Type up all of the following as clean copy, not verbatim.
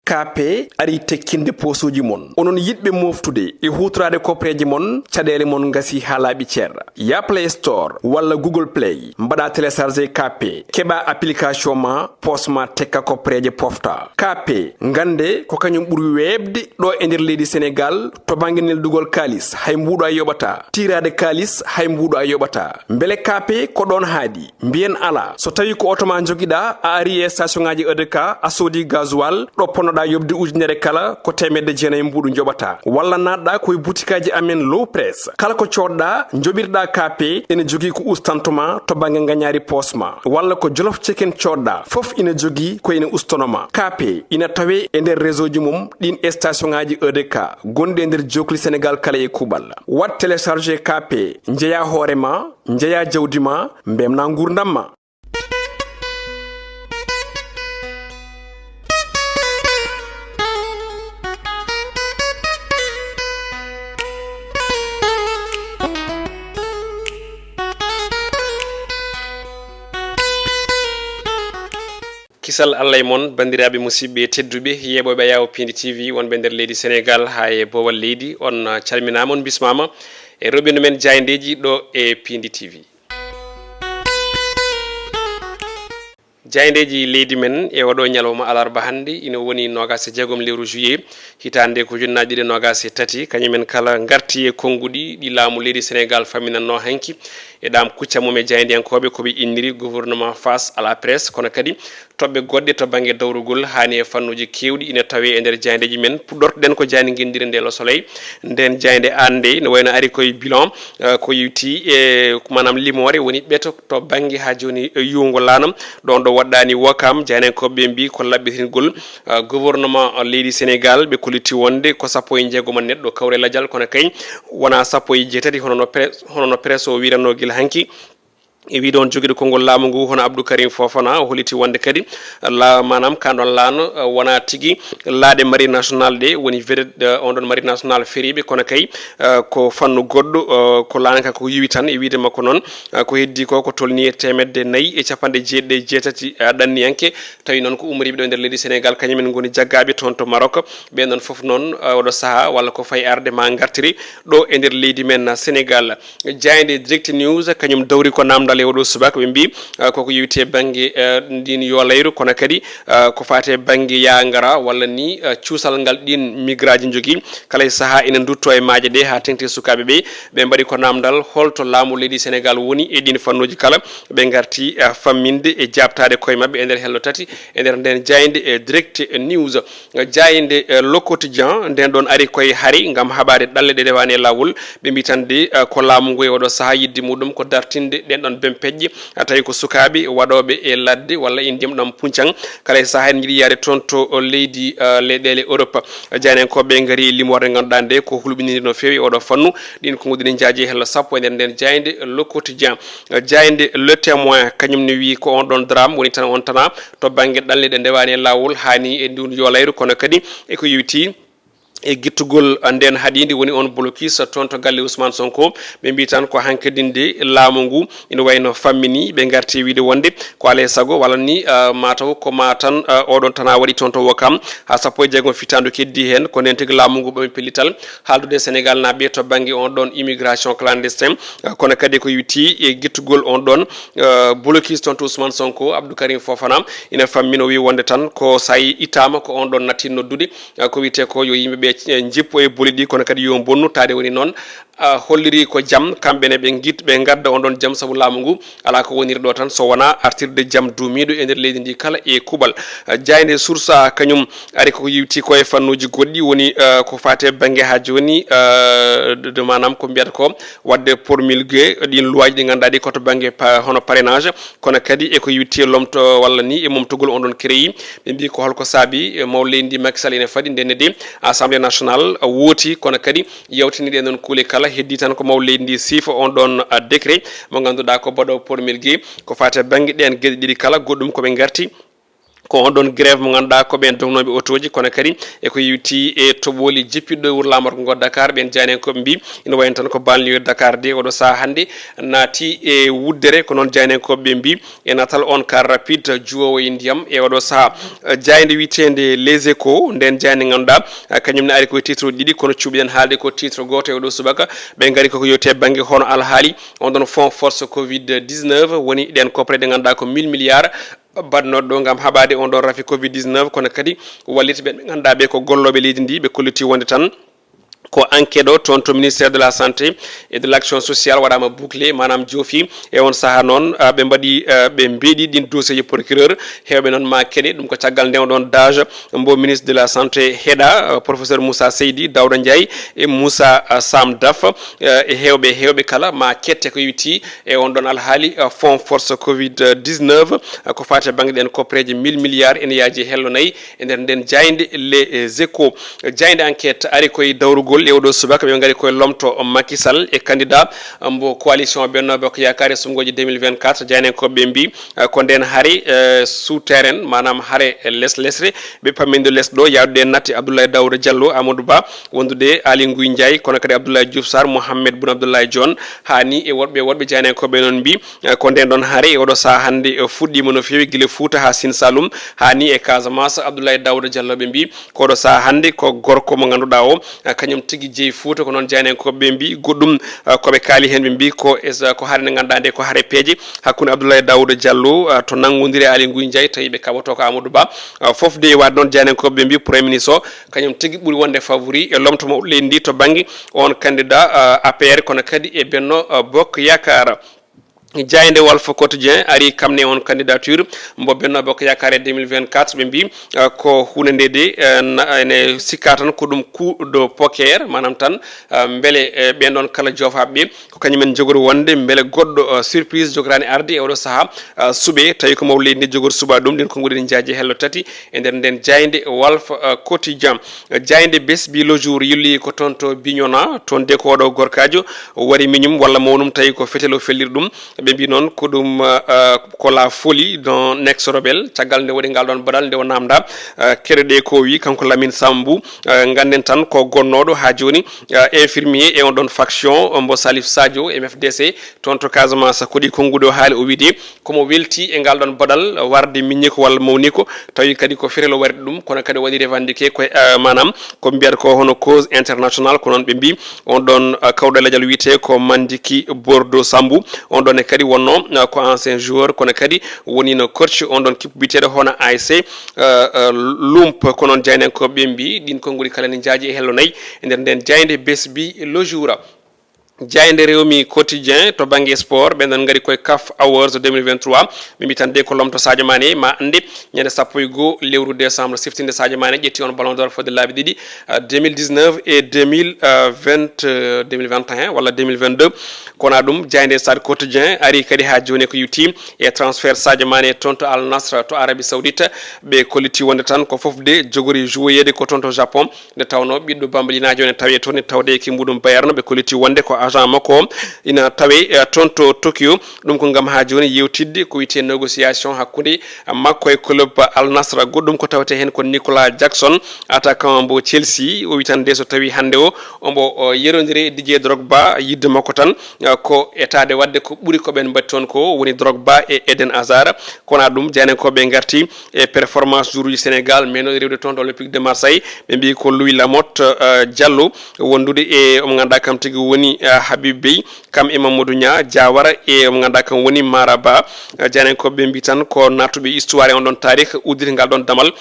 KP ari tekkinde posuji mon onon yidbe moftude e hutrade kopreji mon cadele mon ngasi halabi cerra ya Play Store wala Google Play mbada télécharger KP keba application ma posma tekka kopreje pofta KP ngande ko kanyum buri webde do e nder leydi Sénégal to banginel dugol kalis hay mbudo ay yobata tirade kalis hay mbudo ay yobata mbele KP ko don haadi mbien ala so tawi ko otoma jogida a ari e station ngaji EDK a sodi gasoil do ponoda yobde ujunere kala ko temedde jeena mbudu jobata walla nadda koy boutikaji amen low press kala ko codda jobirda KP ene jogi ko ustantuma to bangi nganyari posma walla ko jolof chicken codda fof ina jogi ko ina ustonoma KP ina tawe e nder réseau ji mum din station ngaji EDK gonde nder jokli Sénégal kala e kubal wat télécharger KP njeya horema njeya jawdima mbemna ngurdamma kisal Allah mon bandirabe musibbe teddube yebobe yawo Piindi TV won be der leydi Sénégal ha e bowal leydi on calminama on bismama e robinu men jayndeji do e Piindi TV jayndeji leydi men e wado nyaloma alarba hande ina woni nogase jegom lewru juillet hitande ko junnaji de nogase tati kanyemen kala ngarti e kongudi di laamu leydi Sénégal faminanno hanki e dam kucca mum e jayndiyankobe ko be indiri gouvernement face à la presse kono kadi tobbe godde to bangi dawrugol hani e fannuji kewdi ina tawe e der jayndeji men pudorten ko jani gendire de lo soleil den jaynde ande no wayno ari koy bilan ko yuti e manam limore woni beto to bangi ha joni yungo lanam don do waddani wakam jaynenkobe mbi ko labbitingol gouvernement leydi Sénégal be koliti wonde ko sappo e jeegoma neddo kawre ladial kono kay wona sappo e jetati hono no presso wirano gil hanki e wi don jogido kongol laamu ngu hono Abdou Karim Fofana holiti wonde kadi la manam kandon laano wona tigi laade marine national de woni verde on don marine national feribe kono kay ko fannu goddo ko laanaka ko yiwi tan e wiide makko non ko heddi ko tolni temedde nayi e capande jeedde jeetati danni yanke tawi non ko umribe do der leydi Sénégal kanyemen ngoni jaggabe ton to Maroc be non fof non odo saha walla ko fay arde ma ngartiri do e der leydi men Sénégal jaynde direct news kanyum dawri ko namdal wodo subaka be mbi koko yiwite bangi din yo layru kono kadi ko faate bangi ya ngara walla ni ciusal ngal din migraji jogi kala saha ina dutto e maaje de ha tengti sukabe be mbadi ko namdal holto laamu leydi Sénégal woni e din fannuji kala be ngarti famminde e jabtade koy mabbe e der hello tati e der den jaynde e direct news jaynde le quotidien den don ari koy hari ngam habare dalle de dewane lawul be mbitande ko laamu ngoy wodo saha yiddi mudum ko dartinde den don pejji tawi ko sukabe wadobe e ladde walla indem dam puncang kala saha en jidi yare tonto leydi leedele Europe janen ko be ngari limorde ngandande ko hulbini no fewi odo fannu din ko ngudini jaaji hella sappo e den jaynde le quotidien jaynde le témoin kanyum ni wi ko on don drame woni tan on tana to bangi dalle de dewani lawol hani e dun yo layru kono kadi e ko yiti e gittugol anden hadindi woni on blocus tonto galle Ousmane Sonko be mbitan ko hankadinde laamu ngu ina wayno fammini be ngarti wiide wonde ko ale sago wala ni mataw ko matan odon tana wadi tonto wakam ha sappo jeego fitandu keddi hen ko nentigi laamu ngu be pelital haldude Sénégal na be to bangi on don immigration clandestine kono kadi ko yuti e gittugol on don blocus tonto Ousmane Sonko Abdou Karim Fofana ina fammino wi wonde tan ko sayi itama ko on don natinno dude ko wite ko yo yimbe jippo e bolidi kono kadi yo bonnu taade woni non holliri ko jam kambe ne be git be gadda on don jam sabu laamu ngu ala ko wonir do tan so wana artirde jam dumido e der leydi ndi kala e kubal jaynde source kanyum ari ko yiwti ko e fannuji goddi woni ko faate bangi ha joni de manam ko biata ko wadde promulguer din loi di gandadi ko to bangi hono parrainage kono kadi e ko yiwti lomto walla ni e momtogol on don créé be bi ko holko sabi mawlendi Macky Sall ene fadi denede assemblée nationale woti kono kadi yawtini den non kule kala heddi tan ko mawlendi sifa on don décret mo ganduda ko bodo promulguer ko faate bangi den geddi kala goddum ko be ngarti ko on ɗon grève mo ganduɗa ko ɓen dognoɓe autoji kono kadi eko yewti e toɓoli jippiɗo e wuuro lamorgo ngo Dakar ɓen jani en koɓe mbi ina wayno tan ko banlieue Dakar de oɗo saaha hannde naati e wuddere ko noon jani en koɓe mbi e natal on car rapide juwowo e ndiyam e oɗo saaha jayde witende les échos nden jani ganduɗa kañumne ari koye titre ɗiɗi kono cuuɓiɗen haalde ko titre goto e oɗo subaka ɓe gaari koko yewti e banggue hono alhaali on ɗon fond force covid 19 woni ɗen kopre ɗe ganduɗa ko 1000 milliards badnoɗo ɗo gam haɓade on ɗon rafi covid 19 kono kadi wallita ɓe ganduɗa ɓe ko golloɓe leydi ndi ɓe kolliti wonde tan ko enquête o toon to ministère de la santé et de l'action sociale waɗama bouclé manam joofi e on saaha noon ɓe mbaɗi ɓe mbeeɗi ɗin dossier ji procureur hewɓe noon ma keɗe ɗum ko caggal nde ɗon dage mbo ministre de la santé heeɗa professeur Moussa Seydi Dawda Ndiaye e Moussa Sam Daf e hewɓe kala ma kette ko yewti e on ɗon alhaali fond force covid 19 ko fate banggue ɗen kopreji 1000 milliards ene yaaji hello nayyi e nder nden jayde les échos jayde enquête ari koye dawrugol e oɗo subaka ɓe gaari koye lomto Macky Sall e candidat mbo coalition Benno Bokk Yakar e sumgoji 2024 jaynen koɓe mbi ko nden haare souterrain manam haare lesre ɓe pamminde less ɗo yawdude natti Abdoulaye Daouda Diallo Amadou Ba wondude Ali Ngouille Ndiaye kono kadi Abdoulaye Diouf Sarr Mohamed Boun Abdoulaye Dionne hani e woɗɓe jaynen koɓe noon mbi ko nden ɗon haare e oɗo saaha hannde fuɗɗima no fewi guila Fouta ha Sine Saloum hani e Casamance Abdoulaye Daouda Diallo ɓe mbi koɗo saaha hannde ko gorko mo ganduɗa o kañum tigui jeeyi Fouta ko noon jaynen koɓe mbi goɗɗum koɓe kaali hen ɓe mbi ko haare nde ganduɗa nde ko haare peeje hakkude Abdoulaye Daouda Diallo to nanggodiri Ali Ngouille Ndiaye tawi ɓe kaɓoto ko Amadou Ba foof de wadde noon jaynen koɓe mbi premier ministre o kañum tigui ɓuuri wonde favori e lomto mo leydi ndi to banggue on candidat APR kono kadi e Benno Bokk Yakar jayde Walf Quotidien ari kamne on candidature mbo Benno Bokk Yakar 2024 ɓe mbi ko hunde nde de ene sikka tan ko ɗum coup de poker manam tan beele ɓen ɗon kala jofaɓeɓe ko kañumen jogori wonde beele goɗɗo surprise jogorani arde e oɗo saaha suuɓe tawi ko maw leydi ndi jogori suuɓa ɗum ɗin konngudi ɗen jaaji hello tati e nder nden jayde Walf Quotidien jayde besbi le jour yilli ko toon to Bignona toon de ko oɗo gorkajo wari miñum walla mawnum tawi ko fetelo fellir ɗum ɓe mbi noon ko ɗum ko la folie d'un ex rebelle caggal nde waɗi ngal ɗon baɗal nde o namda keɗoɗe ko wi kanko Lamine Sambou ganden tan ko gonnoɗo ha joni infirmier e on ɗon faction mbo Salif Sadio MFDC toon to Casamance koɗi konngude o haali o wiide komo welti e ngal ɗon baɗal warde miñi ko walla mawni ko tawi kadi ko ferelo waɗi ɗum kono kadi waɗi revendiqué ko manam ko mbiyata ko hono cause international ko noon ɓe mbi on ɗon kawɗo leƴal wiyete ko Mandiki Bordeaux Sambou on ɗon kadi wonno ko ancien joueur kono kadi woni no coach on ɗon kippu biteɗo hono ASC lump ko noon jaynen ko ɓe mbi ɗin konnguli kala ne jaaji e hello nayyi e nder nden jayde besbi le jour jayde Rewmi Quotidien to banggue sport ɓen ɗon gaari koye CAF Awards 2023 ɓe mbi tan de ko lomto Sadio Mané ma ande ñande 11 lewru décembre siftinde Sadio Mané ƴetti on ballon d'or fodde laabi ɗiɗi 2019 et 2021 walla 2022 kona ɗum jayde Stade Quotidien ari kadi ha joni ko yewti e transfert Sadio Mané toon to Al Nassr to Arabie Saoudite ɓe kolliti wonde tan ko foof de jogori jouoyede ko toon to Japon nde tawno ɓiɗɗo bambalinajo ne tawe toon ne tawde e kimmuɗum Bayern ɓe kolliti wonde ko agent makko ina tawe toon to Tokyo ɗum ko gam ha joni yewtidde ko wiyete négociation hakkude makko e club Al Nassr goɗɗum ko tawete hen ko Nicolas Jackson attaquant mbo Chelsea o wi tan de so tawi hande o ombo yerodiri e Didier Drogba yidde makko tan ko etade wadde ko ɓuuri ko ɓen mbatti toon ko woni Drogba e Eden Hazard kona ɗum jaynen koɓe garti e performance jour uji Sénégal meno rewde toon to Olympique de Marseille ɓe mbi ko Louis Lamotte Diallo wondude e omo ganduɗa kam tigui woni Habib Bey kam e Mamadou Nia Diawara e omo ganduɗa kam woni Maraba jaynen koɓe mbi tan ko natuɓe histoire on ɗon tarikh udditi ngal ɗon damal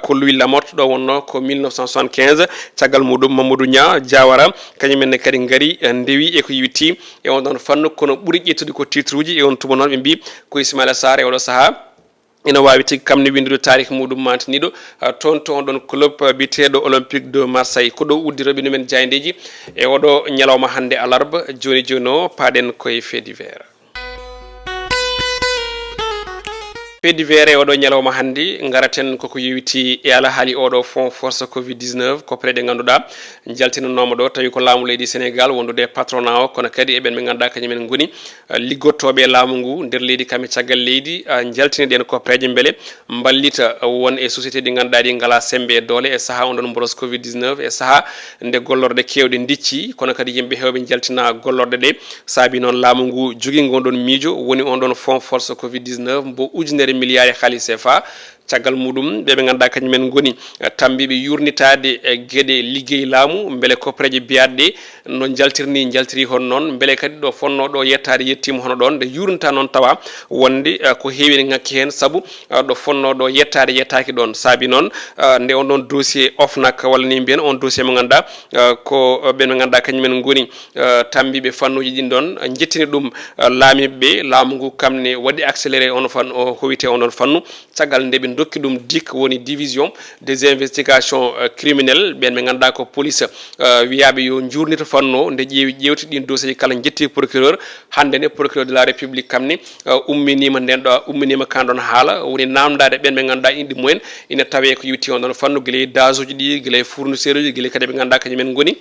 ko Louis Lamotte ɗo wonno ko 1975 caggal muɗum Mamadou Nia Diawara kañumenne kadi gaari ndewi e ko yiwiti e on ɗon fannu kono ɓuuri ƴettude ko titre uji e on tuma noon ɓe mbi ko Ismaila Sarr e oɗo saaha ina wawi tigui kamne windude tarikh muɗum mantiniɗo toon to on ɗon club biteɗo Olympique de Marseille ko ɗo uddi roɓino men jayndeji e oɗo ñalawma hande alarba joni joni o paaɗen koye fait divers peddi vere oɗo ñalawma handi garaten koko yewiti e ala haali oɗo fond force covid 19 ko pré de ganduɗa jaltinanoma ɗo tawi ko laamu leydi sénégal wondude patronat o kono kadi eɓen ɓe ganduɗa kañumen goni liggottoɓe laamu ngu nder leydi kamɓe caggal leydi jaltiniɗen ko préje beele ballita won e société ɗi ganduɗa ɗi ngala sembe e doole e saaha on ɗon mboros covid 19 e saaha nde gollorɗe kewɗe dicci kono kadi yimɓe hewɓe jaltina gollorɗe ɗe saabi noon laamu ngu jogui gonɗon miijo woni on ɗon fond force covid 19 mbo ujunere milliard e haali CFA caggal muɗum ɓeɓe ganduɗa kañumen goni tambiɓe yurnitade e gueɗe liggey laamu beele koppareje biyaɗɗe no jaltiri hon noon beele kadi ɗo fonno ɗo yettade yettima hono ɗon nde yurnita noon tawa wonde ko heewi ne ngakki hen saabu ɗo fonno ɗo yettade yettaki ɗon saabi noon nde on ɗon dossier OFNAC walla ni mbiyen on dossier mo ganduɗa ko ɓen ɓe ganduɗa kañumen goni tambiɓe fannuji ɗin ɗon jettini ɗum laamiɓeɓe laamu ngu kamne waɗi accéléré on fan o howite on ɗon fannu caggal nde ɓe dokki ɗum dik woni division des investigations criminelles ɓen ɓe ganduɗa ko police wiyaɓe yo jurnita fanno nde ƴewti ɗin dossier kala jetti procureur hande ne procureur de la république kamne umminima nden ɗo umminima kan ɗon haala woni namdade ɓen ɓe ganduɗa inde mumen ina tawe ko yetti on ɗon fanno guiley dage uji ɗi guiley fournisseur uji guiley kadi ɓe ganduɗa kañumen goni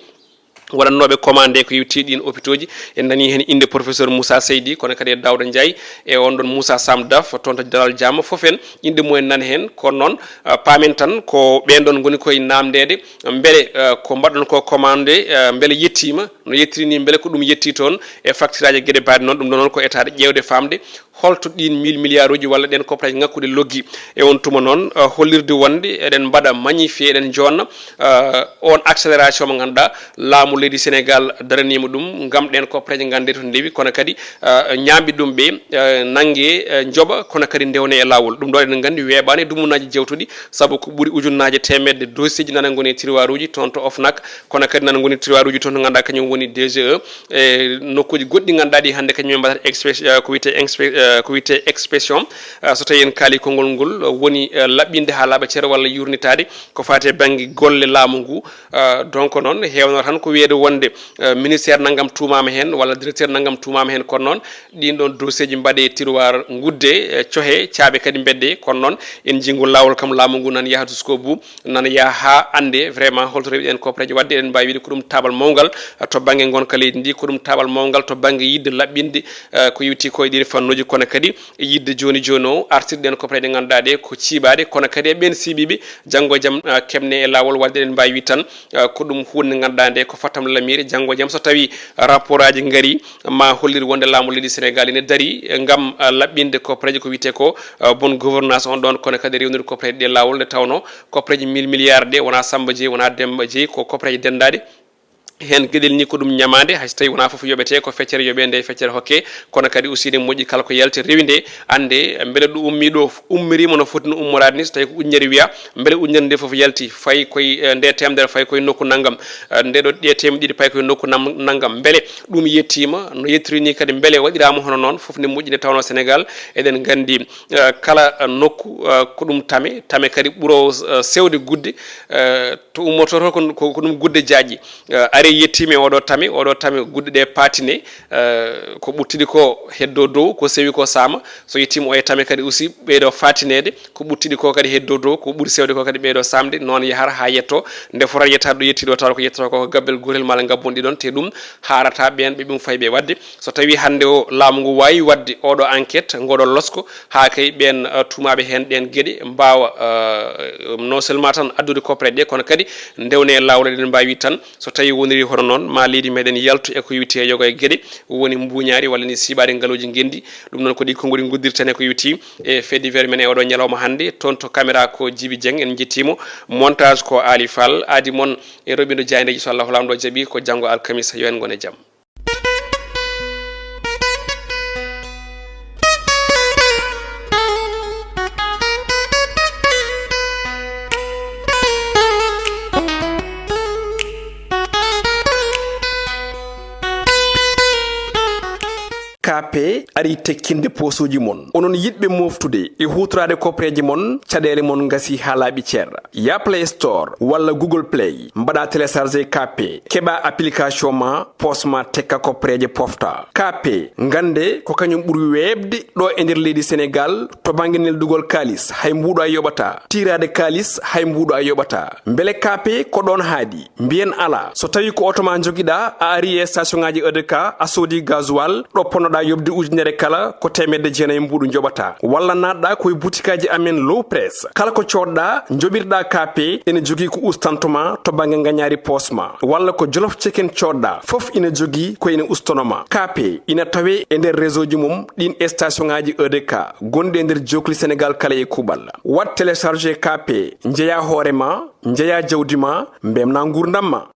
waɗannoɓe commandé ko yewti ɗin hôpitaux ji en nani hen inde professeur Moussa Seydi kono kadi e Dawda Ndiaye e on ɗon Moussa Sam Daf toon to Dalal Jama foof en inde mumen nani hen kono noon pamen tan ko ɓen ɗon goni koye namdede beele ko mbaɗɗon ko commandé beele yettima no yettiri ni beele ko ɗum yetti toon e facture aji gueɗe mbaɗe noon ɗum ɗo noon ko état ƴewde famde holto ɗin 1000 milliards uji walla ɗen copraji ngakkude loggi e on tuma noon hollirde wonde eɗen mbaɗa magnifié eɗen jonna on accélération mo ganduɗa laamu leydi sénégal daranima ɗum gam ɗen copraji gande to ndewi kono kadi ñambi ɗum ɓe nanggue jooɓa kono kadi ndewne e lawol ɗum ɗo eɗen gandi weeɓani dumunaji jewtuɗi saabu ko ɓuuri ujunnaje temedde dossier ji nana goni tiroir uji toon to OFNAC kono kadi nana goni tiroir uji toon to ganduɗa kañum woni DGE e nokkuji goɗɗi ganduɗa ɗi hande kañum mbaɗata ko wiyete expression so tawi en kaali konngol ngol woni laɓɓinde ha laaɓa ceere walla yurnitade ko fate banggue golle laamu ngu donc noon hewno tan ko wiyede wonde ministére naggam tumama hen walla directeur naggam tumama hen kono noon ɗin ɗon dossier ji mbaɗe tiroir gudde cohe caaɓe kadi bedde kono noon en jingol lawol kam laamu ngu nan yaha jusqu'au bout nan yaha ha ande vraiment holto rewi en copraji wadde eɗen mbawi wiide ko ɗum tabal mawgal to banggue gonka leydi ndi ko ɗum tabal mawgal to banggue yidde laɓɓinde ko yewti koye ɗin fannuji kono kadi yidde joni joni o artirɗen copraji ɗe ganduɗa ɗe ko ciiɓade kono kadi e ɓen siiɓiɓe janggo e jaam kemne e lawol wadde eɗen mbawi wi tan ko ɗum hunde ganduɗa nde ko fattam lamire janggo e jaam so tawi rapport aji gaari ma hollir wonde laamu leydi sénégal ene daari gam laɓɓinde copraji ko wiyete ko bonne gouvernance on ɗon kono kadi rewnude copraji ɗe lawol nde tawno copraji 1000 milliards ɗe wona Samba Jeeyi wona Demba Jeeyi ko copraji dendade hen gueɗel ni ko ɗum ñamade hayso tawi wona foof yoɓete ko feccere yoɓe nde feccere hokke kono kadi aussi ne moƴƴi kala ko yalti rewi nde ande beele ɗo ummi ɗo ummirima no foti no ummorade ni so tawi ko ujunere wiya beele ujunere nde foof yalti fayi koye nde temedere fayi koye nokku naggam nde ɗo ɗe temedde ɗiɗi payi koye nokku naggam beele ɗum yettima no yettiri ni kadi beele waɗirama hono noon foof ne moƴƴi nde tawno sénégal eɗen gandi kala nokku ko ɗum tame kadi ɓuuro sewde gudde to ummoto ko ɗum gudde jaaƴƴi ari yettimi oɗo tami gudde ɗe patine ko ɓuttidi ko heddo dow ko sewi ko sama so yettima o e tame kadi aussi ɓeyɗo fatinede ko ɓuttidi ko kadi heddo dow ko ɓuuri sewde ko kadi ɓeyɗo samde noon yahata ha yetto nde fotata yettade ɗo yettiɗo taw ko yettata ko gabbel gotel mala gabbon ɗi ɗon te ɗum harata ɓen ɓe ɗum fayi ɓe wadde so tawi hande o laamu ngu wawi wadde oɗo enquête ngoɗo losko ha kay ɓen tumaɓe hen ɗen gueɗe mbawa non seulement tan addude copraje ɗe kono kadi ndewne e lawol eɗen mbawi tan so tawi woniri hono noon ma leydi meɗen yaltu e ko yewti yogo e gueɗe woni mbuñaari walla ni siɓade ngaloji gendi ɗum noon ko ɗi konngoli guddirten e ko yewti e fait divers men e oɗo ñalawma hannde toon to caméra ko Djiby Dieng en jettimo montage ko Ali Fall aadi moon e roɓindo jayndeji so Allah lamɗo jaaɓi ko janggo alkamisa yo en gone jaam. KP ari tekkinde posuji mon onon yidbe moftude e hutrade kopreji mon cadele mon ngasi halabi cerra ya Play Store walla Google Play mbada télécharger KP keba application ma posma tekka kopreje pofta KP ngande ko kanyum buri webde do e nder leydi Sénégal to banginel dugol kalis hay mbudo ayobata tirade kalis hay mbudo ayobata mbele KP ko don haadi mbien ala so tawi ko otoma jogida a ari e station ngaji EDK a sodi gasoil do ponoda yobde ujunere kala ko temedde jeenay mbudu jobata walla nadda koy boutikaji amen low press kala ko codda jobirda KP ene jogi ko ustantuma to bange nganyari posma walla ko jollof chicken codda fof ina jogi ko ene ustonoma KP ina tawe e nder réseau ji mum din station ngaji EDK gonde e nder jokli Sénégal kala e kubal wat télécharger KP njeya horema njeya jawdima mbemna ngurdamma